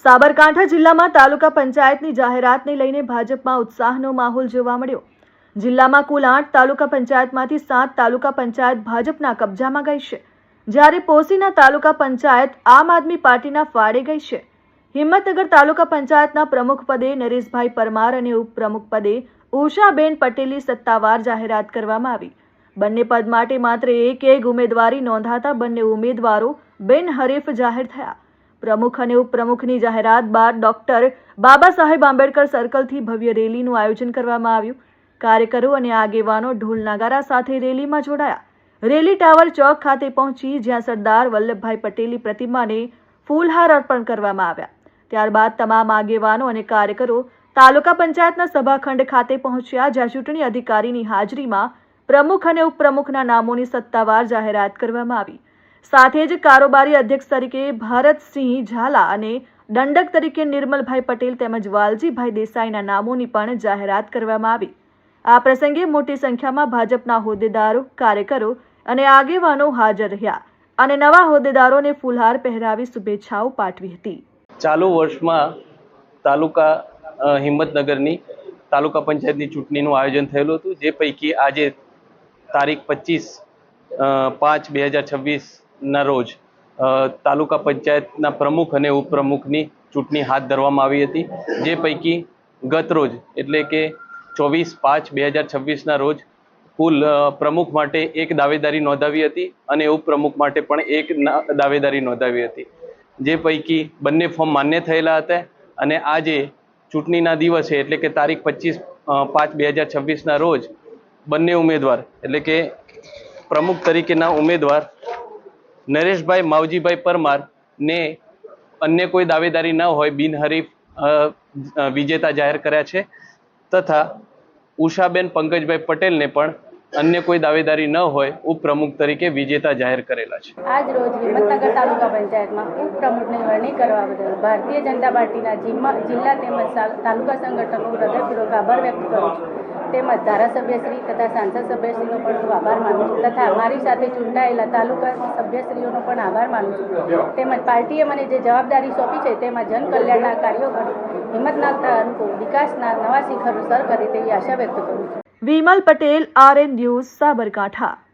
સાબરકાંઠા જિલ્લામાં તાલુકા પંચાયતની જાહેરાતને લઈને ભાજપમાં ઉત્સાહનો માહોલ જોવા મળ્યો। જિલ્લામાં કુલ 8 તાલુકા પંચાયતમાંથી 7 તાલુકા પંચાયત ભાજપના કબજામાં ગઈ છે, જ્યારે પોસીના તાલુકા પંચાયત આમ આદમી પાર્ટીના ફાળે ગઈ છે। હિંમતનગર તાલુકા પંચાયતના પ્રમુખ પદે નરેશભાઈ પરમાર અને ઉપપ્રમુખ પદે ઉષાબેન પટેલની સત્તાવાર જાહેરાત કરવામાં આવી। બંને પદ માટે માત્ર એક ઉમેદવારી નોંધાતા બંને ઉમેદવારો બિનહરીફ જાહેર થયા। પ્રમુખ અને ઉપપ્રમુખની જાહેરાત બાદ ડોક્ટર બાબા સાહેબ આંબેડકર સર્કલથી ભવ્ય રેલીનું આયોજન કરવામાં આવ્યું। કાર્યકરો અને આગેવાનો ઢોલ નગારા સાથે રેલીમાં જોડાયા। રેલી ટાવર ચોક ખાતે પહોંચી, જ્યાં સરદાર વલ્લભભાઈ પટેલની પ્રતિમાને ફૂલહાર અર્પણ કરવામાં આવ્યા। ત્યારબાદ તમામ આગેવાનો અને કાર્યકરો તાલુકા પંચાયતના સભાખંડ ખાતે પહોંચ્યા, જ્યાં ચૂંટણી અધિકારીની હાજરીમાં પ્રમુખ અને ઉપપ્રમુખના નામોની સત્તાવાર જાહેરાત કરવામાં આવી। સાથે જ કારોબારી અધ્યક્ષ તરીકે ભરતસિંહ ઝાલા અને દંડક તરીકે નિર્મલભાઈ પટેલ તેમજ વાલજીભાઈ દેસાઈના નામોની પણ જાહેરાત કરવામાં આવી। આ પ્રસંગે મોટી સંખ્યામાં ભાજપના હોદ્દેદારો, કાર્યકરો અને આગેવાનો હાજર રહ્યા અને નવા હોદ્દેદારોને ફૂલહાર પહેરાવી શુભેચ્છાઓ પાઠવી હતી। ચાલુ વર્ષમાં તાલુકા હિંમતનગરની તાલુકા પંચાયતની ચૂંટણીનું આયોજન થયેલું હતું, જે પૈકી આજે તારીખ 25/5/2026ના રોજ તાલુકા પંચાયતના પ્રમુખ અને ઉપપ્રમુખની ચૂંટણી હાથ ધરવામાં આવી હતી। જે પૈકી ગત રોજ એટલે કે 24/5/2026ના રોજ કુલ પ્રમુખ માટે એક દાવેદારી નોંધાવી હતી અને ઉપપ્રમુખ માટે પણ એક દાવેદારી નોંધાવી હતી। જે પૈકી બંને ફોર્મ માન્ય થયેલા હતા અને આજે ચૂંટણીના દિવસે એટલે કે તારીખ 25/5/2026ના રોજ બંને ઉમેદવાર એટલે કે પ્રમુખ તરીકેના ઉમેદવાર નરેશભાઈ માવજીભાઈ પરમાર ને અન્ય કોઈ દાવેદારી ન હોય બિનહરીફ વિજેતા જાહેર કર્યા છે, તથા ઉષાબેન પંકજભાઈ પટેલને પણ અન્ય કોઈ દાવેદારી ન હોય ઉપપ્રમુખ તરીકે વિજેતા જાહેર કરેલા છે। આજ રોજ હિંમતનગર તાલુકા પંચાયતમાં ઉપપ્રમુખની વરણી કરવા બદલ ભારતીય જનતા પાર્ટીના જિલ્લા તેમજ તાલુકા સંગઠનનો હૃદયપૂર્વક આભાર વ્યક્ત કરું છું। તેમજ ધારાસભ્યશ્રી તથા સાંસદ સભ્યશ્રીનો પણ હું આભાર માનું છું તથા મારી સાથે ચૂંટાયેલા તાલુકા સભ્યશ્રીઓનો પણ આભાર માનું છું। તેમજ પાર્ટીએ મને જે જવાબદારી સોંપી છે તેમાં જનકલ્યાણના કાર્યો કરી હિંમતનગર તાલુકો વિકાસના નવા શિખરો સર કરે તેવી આશા વ્યક્ત કરું છું। Vimal Patel, RN news, Sabarkantha.